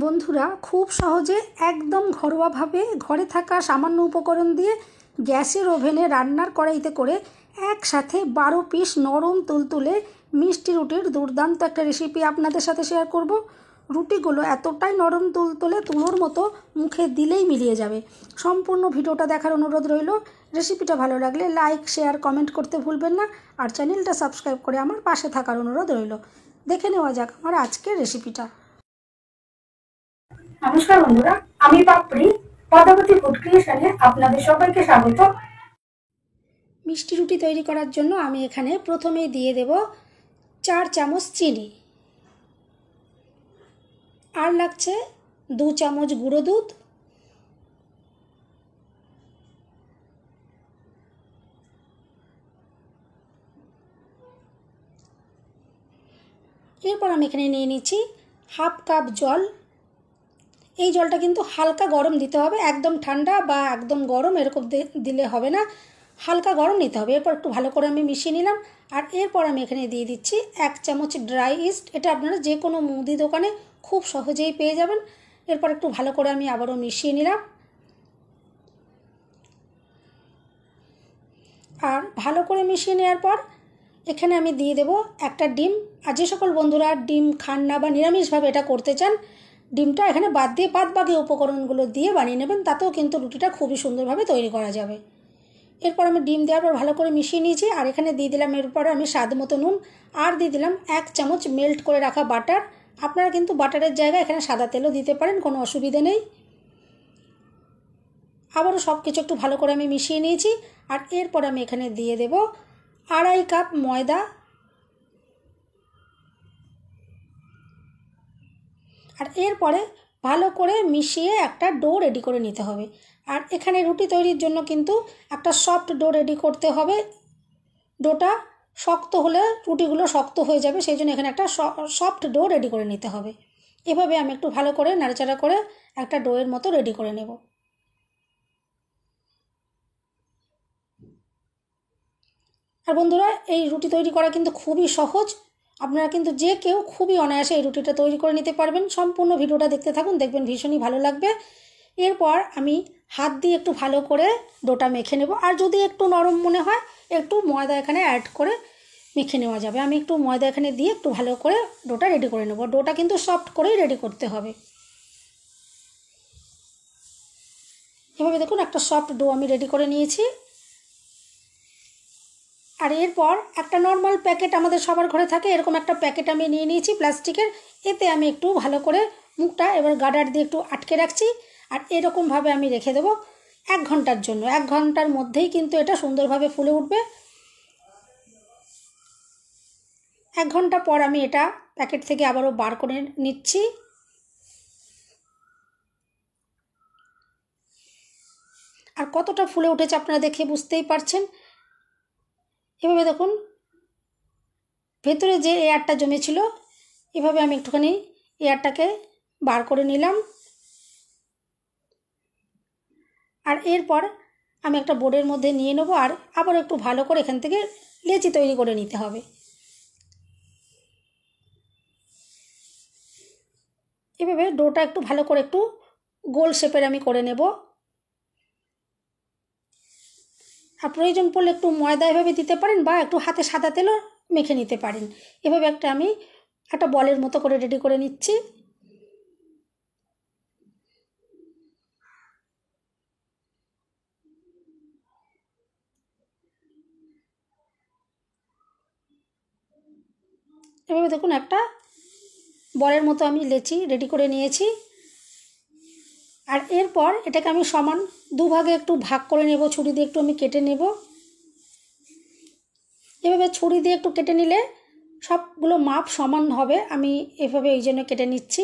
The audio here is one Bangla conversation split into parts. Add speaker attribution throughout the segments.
Speaker 1: বন্ধুরা, খুব সহজে একদম ঘরোয়াভাবে ঘরে থাকা সামান্য উপকরণ দিয়ে গ্যাসের ওভেনে রান্নার কড়াইতে করে একসাথে 12 পিস নরম তুলতুলে মিষ্টি রুটির দুর্দান্ত একটা রেসিপি আপনাদের সাথে শেয়ার করব। রুটিগুলো এতটাই নরম তুলতুলে তুলোর মতো মুখে দিলেই মিলিয়ে যাবে। সম্পূর্ণ ভিডিওটা দেখার অনুরোধ রইল। রেসিপিটা ভালো লাগলে লাইক, শেয়ার, কমেন্ট করতে ভুলবেন না। আর চ্যানেলটা সাবস্ক্রাইব করে আমার পাশে থাকার অনুরোধ রইল। দেখে নেওয়া যাক আমার আজকের রেসিপিটা।
Speaker 2: নমস্কার বন্ধুরা, আমি পাপড়ি পদাবতী ফুড ক্রিয়েশনে আপনাদের সবাইকে স্বাগত।
Speaker 1: মিষ্টি রুটি তৈরি করার জন্য আমি এখানে প্রথমেই দিয়ে দেব 4 চামচ চিনি, আর লাগছে 2 চামচ গুঁড়ো দুধ, এরপর আমি এখানে নিয়ে নিচ্ছি হাফ কাপ জল। এই জলটা কিন্তু হালকা গরম দিতে হবে, একদম ঠান্ডা বা একদম গরম এরকম দিলে হবে না, হালকা গরম নিতে হবে। এরপর একটু ভালো করে আমি মিশিয়ে নিলাম। আর এরপর আমি এখানে দিয়ে দিচ্ছি 1 চামচ ড্রাই ইস্ট। এটা আপনারা যে কোনো মুদি দোকানে খুব সহজেই পেয়ে যাবেন। এরপর একটু ভালো করে আমি আবারও মিশিয়ে নিলাম। আর ভালো করে মিশিয়ে নেওয়ার পর এখানে আমি দিয়ে দেব একটা ডিম। আর যে সকল বন্ধুরা ডিম খান না বা নিরামিষভাবে এটা করতে চান, ডিমটা এখানে বাদ দিয়ে বাদবাকি উপকরণগুলো দিয়ে বানিয়ে নেবেন, তাতেও কিন্তু রুটিটা খুবই সুন্দরভাবে তৈরি করা যাবে। এরপর আমি ডিম দেওয়ার পর ভালো করে মিশিয়ে নিয়েছি। আর এখানে দিয়ে দিলাম এরপর আমি স্বাদ মতো নুন, আর দিয়ে দিলাম 1 চামচ মেল্ট করে রাখা বাটার। আপনারা কিন্তু বাটারের জায়গায় এখানে সাদা তেলও দিতে পারেন, কোনো অসুবিধে নেই। আবারও সব কিছু একটু ভালো করে আমি মিশিয়ে নিয়েছি। আর এরপর আমি এখানে দিয়ে দেব 2.5 কাপ ময়দা। আর এরপরে ভালো করে মিশিয়ে একটা ডো রেডি করে নিতে হবে। আর এখানে রুটি তৈরির জন্য কিন্তু একটা সফট ডো রেডি করতে হবে। ডোটা শক্ত হলে রুটিগুলো শক্ত হয়ে যাবে, সেই জন্য এখানে একটা সফট ডো রেডি করে নিতে হবে। এভাবে আমি একটু ভালো করে নাড়াচাড়া করে একটা ডোয়ের মতো রেডি করে নেব। আর বন্ধুরা, এই রুটি তৈরি করা কিন্তু খুবই সহজ। আপনারা কিন্তু যে কেউ খুবই অনায়াসে এই রুটিটা তৈরি করে নিতে পারবেন। সম্পূর্ণ ভিডিওটা দেখতে থাকুন, দেখবেন ভীষণই ভালো লাগবে। এরপর আমি হাত দিয়ে একটু ভালো করে ডোটা মেখে নেব। আর যদি একটু নরম মনে হয় একটু ময়দা এখানে অ্যাড করে মেখে নেওয়া যাবে। আমি একটু ময়দা এখানে দিয়ে একটু ভালো করে ডোটা রেডি করে নেব। ডোটা কিন্তু সফট করেই রেডি করতে হবে। এভাবে দেখুন একটা সফট ডো আমি রেডি করে নিয়েছি। আর এরপর একটা নর্মাল প্যাকেট আমাদের সবার ঘরে থাকে, এরকম একটা প্যাকেট আমি নিয়ে নিয়েছি প্লাস্টিকের। এতে আমি একটু ভালো করে মুখটা এবার গার্ডার দিয়ে একটু আটকে রাখছি। আর এরকমভাবে আমি রেখে দেবো 1 ঘন্টার জন্য। 1 ঘন্টার মধ্যেই কিন্তু এটা সুন্দরভাবে ফুলে উঠবে। 1 ঘন্টা পর আমি এটা প্যাকেট থেকে আবারও বার করে নিচ্ছি। আর কতটা ফুলে উঠেছে আপনারা দেখে বুঝতেই পারছেন। এভাবে দেখুন ভেতরে যে এয়ারটা জমেছিল, এভাবে আমি একটুখানি এয়ারটাকে বার করে নিলাম। আর এরপর আমি একটা বোর্ডের মধ্যে নিয়ে নেব। আর আবার একটু ভালো করে এখান থেকে লেচি তৈরি করে নিতে হবে। এভাবে ডোটা একটু ভালো করে একটু গোল শেপের আমি করে নেব। আর প্রয়োজন পড়লে একটু ময়দা এভাবে দিতে পারেন বা একটু হাতে সাদা তেলও মেখে নিতে পারেন। এভাবে আমি একটা বলের মতো করে রেডি করে নিচ্ছি। এভাবে দেখুন একটা বলের মতো আমি লেচি রেডি করে নিয়েছি। আর এরপর এটাকে আমি সমান দুভাগে একটু ভাগ করে নেব। ছুরি দিয়ে একটু আমি কেটে নেব। এভাবে ছুরি দিয়ে একটু কেটে নিলে সবগুলো মাপ সমান হবে। আমি এভাবে এই জন্য কেটে নিচ্ছি।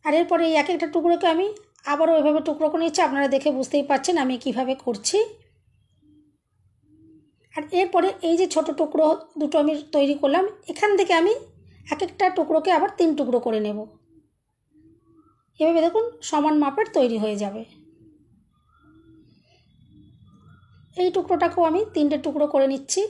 Speaker 1: আর এরপরে এই এক একটা টুকরোকে আমি আবারও এভাবে টুকরো করে নিচ্ছি। আপনারা দেখে বুঝতেই পারছেন আমি কিভাবে করছি। আর এরপরে এই যে ছোট টুকরো দুটো আমি তৈরি করলাম, এখান থেকে আমি এক একটা টুকরোকে আবার 3 টুকরো করে নেব। এভাবে দেখুন সমান মাপের তৈরি হয়ে যাবে। এই টুকরোটাকেও আমি 3টে টুকরো করে নিচ্ছি।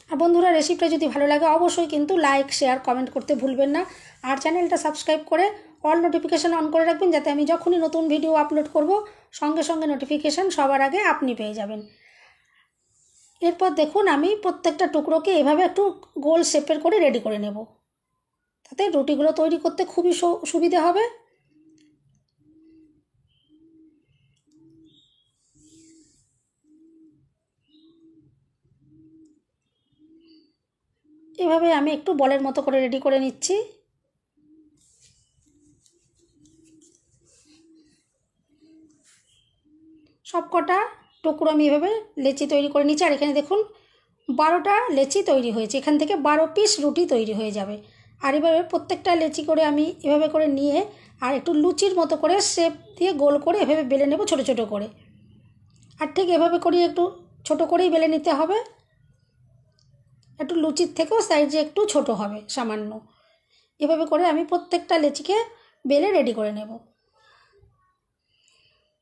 Speaker 1: আর বন্ধুরা, রেসিপিটা যদি ভালো লাগে অবশ্যই কিন্তু লাইক, শেয়ার, কমেন্ট করতে ভুলবেন না। আর চ্যানেলটা সাবস্ক্রাইব করে অল নোটিফিকেশান অন করে রাখবেন, যাতে আমি যখনই নতুন ভিডিও আপলোড করব সঙ্গে সঙ্গে নোটিফিকেশান সবার আগে আপনি পেয়ে যাবেন। এরপর দেখুন, আমি প্রত্যেকটা টুকরোকে এভাবে একটু গোল শেপের করে রেডি করে নেব, তাতে রুটিগুলো তৈরি করতে খুবই সুবিধে হবে। এভাবে আমি একটু বলের মতো করে রেডি করে নিচ্ছি। সব কটা টুকরো আমি এভাবে লেচি তৈরি করে নিচ্ছি। আর এখানে দেখুন 12টা লেচি তৈরি হয়েছে, এখান থেকে 12 পিস রুটি তৈরি হয়ে যাবে। আর এভাবে প্রত্যেকটা লেচি করে আমি এভাবে করে নিয়ে আর একটু লুচির মতো করে শেপ দিয়ে গোল করে এভাবে বেলে নেব ছোটো ছোটো করে। আর ঠিক এভাবে করে একটু ছোটো করেই বেলে নিতে হবে, একটু লুচির থেকেও সাইজে একটু ছোট হবে সামান্য। এভাবে করে আমি প্রত্যেকটা লেচিকে বেলে রেডি করে নেব।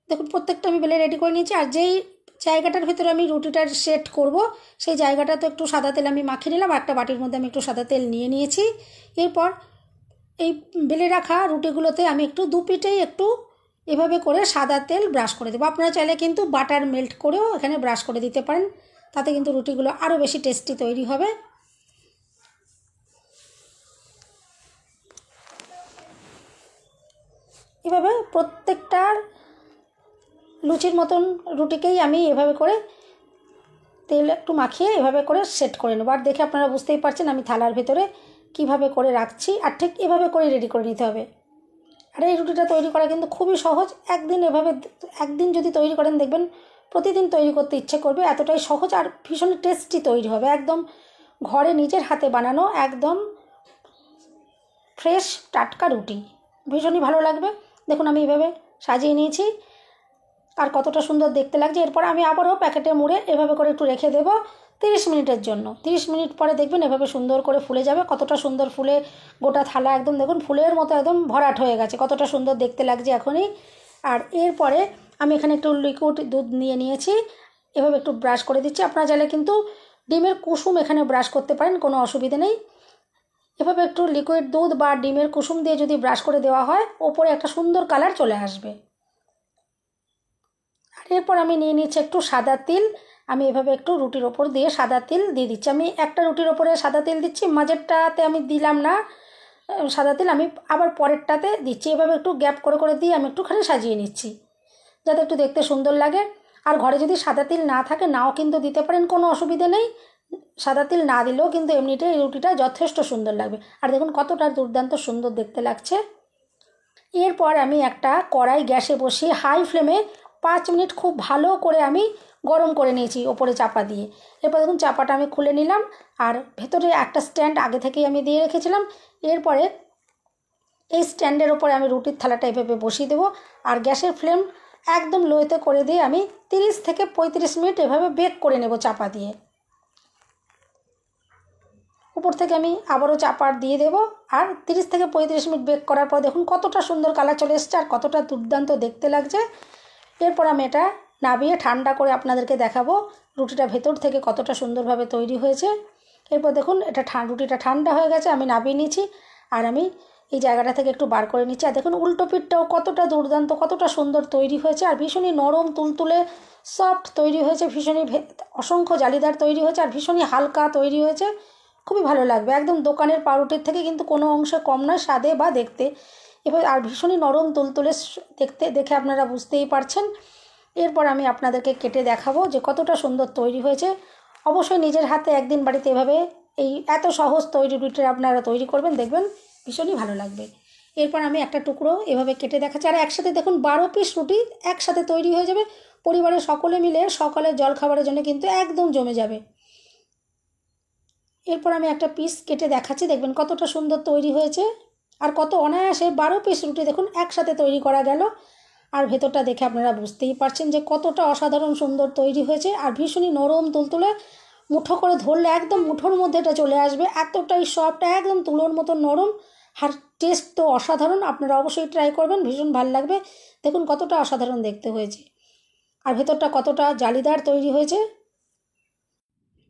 Speaker 1: দেখুন প্রত্যেকটা আমি বেলে রেডি করে নিয়েছি। আর যেই জায়গাটার ভিতরে আমি রুটিটার সেট করব সেই জায়গাটা তো একটু সাদা তেল আমি মাখিয়ে নিলাম। একটা বাটির মধ্যে আমি একটু সাদা তেল নিয়ে নিয়েছি। এরপর এই বেলে রাখা রুটিগুলোতে আমি একটু দুপিঠেই একটু এভাবে করে সাদা তেল ব্রাশ করে দেবো। আপনারা চাইলে কিন্তু বাটার মেল্ট করেও এখানে ব্রাশ করে দিতে পারেন, তাতে কিন্তু রুটিগুলো আরও বেশি টেস্টি তৈরি হবে। এভাবে প্রত্যেকটার লুচির মতন রুটিকেই আমি এভাবে করে তেল একটু মাখিয়ে এভাবে করে সেট করে নেব। আর দেখে আপনারা বুঝতেই পারছেন আমি থালার ভেতরে কিভাবে করে রাখছি। আর ঠিক এভাবে করে রেডি করে নিতে হবে। আর এই রুটিটা তৈরি করা কিন্তু খুবই সহজ। একদিন যদি তৈরি করেন দেখবেন প্রতিদিন তৈরি করতে ইচ্ছে করবে, এতটাই সহজ আর ভীষণ টেস্টি তৈরি হবে। একদম ঘরে নিজের হাতে বানানো একদম ফ্রেশ টাটকা রুটি, ভীষণই ভালো লাগবে। দেখুন আমি এইভাবে সাজিয়ে নিয়েছি আর কতটা সুন্দর দেখতে লাগছে। এরপর আমি আবারও প্যাকেটে মুড়ে এভাবে করে একটু রেখে দেবো 30 মিনিটের জন্য। 30 মিনিট পরে দেখবেন এভাবে সুন্দর করে ফুলে যাবে। কতটা সুন্দর ফুলে গোটা থালা একদম দেখুন ফুলের মতো একদম ভরাট হয়ে গেছে, কতটা সুন্দর দেখতে লাগছে এখনই। আর এরপরে আমি এখানে একটু লিকুইড দুধ নিয়ে নিয়েছি, এভাবে একটু ব্রাশ করে দিচ্ছি। আপনারা চাইলে কিন্তু ডিমের কুসুম এখানে ব্রাশ করতে পারেন, কোনো অসুবিধে নেই। এভাবে একটু লিকুইড দুধ বা ডিমের কুসুম দিয়ে যদি ব্রাশ করে দেওয়া হয় ওপরে একটা সুন্দর কালার চলে আসবে। আর এরপর আমি নিয়ে নিচ্ছি একটু সাদা তিল। আমি এভাবে একটু রুটির ওপর দিয়ে সাদা তিল দিয়ে দিচ্ছি। আমি একটা রুটির ওপরে সাদা তিল দিচ্ছি, মাঝেরটাতে আমি দিলাম না সাদা তিল, আমি আবার পরেরটাতে দিচ্ছি। এভাবে একটু গ্যাপ করে করে দিয়ে আমি একটুখানি সাজিয়ে নিচ্ছি, যাতে একটু দেখতে সুন্দর লাগে। আর ঘরে যদি সাদা তিল না থাকে নাও কিন্তু দিতে পারেন, কোনো অসুবিধে নেই। সাদা তিল না দিলেও কিন্তু এমনিতে এই রুটিটা যথেষ্ট সুন্দর লাগবে। আর দেখুন কতটা দুর্দান্ত সুন্দর দেখতে লাগছে। এরপর আমি একটা কড়াই গ্যাসে বসিয়ে হাই ফ্লেমে 5 মিনিট খুব ভালো করে আমি গরম করে নিয়েছি ওপরে চাপা দিয়ে। এরপর দেখুন চাপাটা আমি খুলে নিলাম আর ভেতরে একটা স্ট্যান্ড আগে থেকেই আমি দিয়ে রেখেছিলাম। এরপরে এই স্ট্যান্ডের ওপরে আমি রুটির থালাটা এভাবে বসিয়ে দেবো আর গ্যাসের ফ্লেম একদম লোতে করে দিয়ে আমি 30 থেকে 35 মিনিট এভাবে বেক করে নেব চাপা দিয়ে। উপর থেকে আমি আবারও চাপা দিয়ে দেবো আর 30 থেকে 35 মিনিট বেক করার পর দেখুন কতটা সুন্দর কালার চলে এসছে আর কতটা দুর্দান্ত দেখতে লাগছে। এরপর আমি এটা নামিয়ে ঠান্ডা করে আপনাদেরকে দেখাবো রুটিটা ভেতর থেকে কতটা সুন্দরভাবে তৈরি হয়েছে। এরপর দেখুন এটা রুটিটা ঠান্ডা হয়ে গেছে, আমি নামিয়ে নিয়েছি আর আমি এই জায়গাটা থেকে একটু বার করে নিচ্ছি। আর দেখুন উল্টো পিঠটাও কতটা দুর্দান্ত কতটা সুন্দর তৈরি হয়েছে আর ভীষণই নরম তুলতুলে সফট তৈরি হয়েছে, ভীষণই অসংখ্য জালিদার তৈরি হয়েছে আর ভীষণই হালকা তৈরি হয়েছে, খুবই ভালো লাগবে। একদম দোকানের পাউরুটির থেকে কিন্তু কোনো অংশে কম নয় স্বাদে বা দেখতে। এবার আর ভীষণই নরম তুলতুলে দেখে আপনারা বুঝতেই পারছেন। এরপর আমি আপনাদেরকে কেটে দেখাবো যে কতটা সুন্দর তৈরি হয়েছে। অবশ্যই নিজের হাতে একদিন বাড়িতে এভাবে এই এত সহজ তৈরি রুটি আপনারা তৈরি করবেন, দেখবেন ভীষণই ভালো লাগবে। এরপর আমি একটা টুকরো এভাবে কেটে দেখাচ্ছি আর একসাথে দেখুন 12 পিস রুটি একসাথে তৈরি হয়ে যাবে। পরিবারের সকলে মিলে সকালে জলখাবারের জন্য কিন্তু একদম জমে যাবে। এরপর আমি একটা পিস কেটে দেখাচ্ছি, দেখবেন কতটা সুন্দর তৈরি হয়েছে আর কত অনায়াসে 12 পিস রুটি দেখুন একসাথে তৈরি করা গেল। আর ভেতরটা দেখে আপনারা বুঝতেই পারছেন যে কতটা অসাধারণ সুন্দর তৈরি হয়েছে আর ভীষণই নরম তুলতুলে, মুঠো করে ধরলে একদম মুঠোর মধ্যে এটা চলে আসবে, এতটাই সফট একদম তুলোর মতো নরম। আর টেস্ট তো অসাধারণ, আপনারা অবশ্যই ট্রাই করবেন, ভীষণ ভালো লাগবে। দেখুন কতটা অসাধারণ দেখতে হয়েছে আর ভেতরটা কতটা জালিদার তৈরি হয়েছে।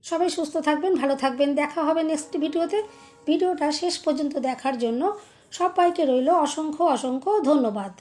Speaker 1: সবাই সুস্থ থাকবেন, ভালো থাকবেন। দেখা হবে নেক্সট ভিডিওতে। ভিডিওটা শেষ পর্যন্ত দেখার জন্য সবাইকে রইল অসংখ্য অসংখ্য ধন্যবাদ।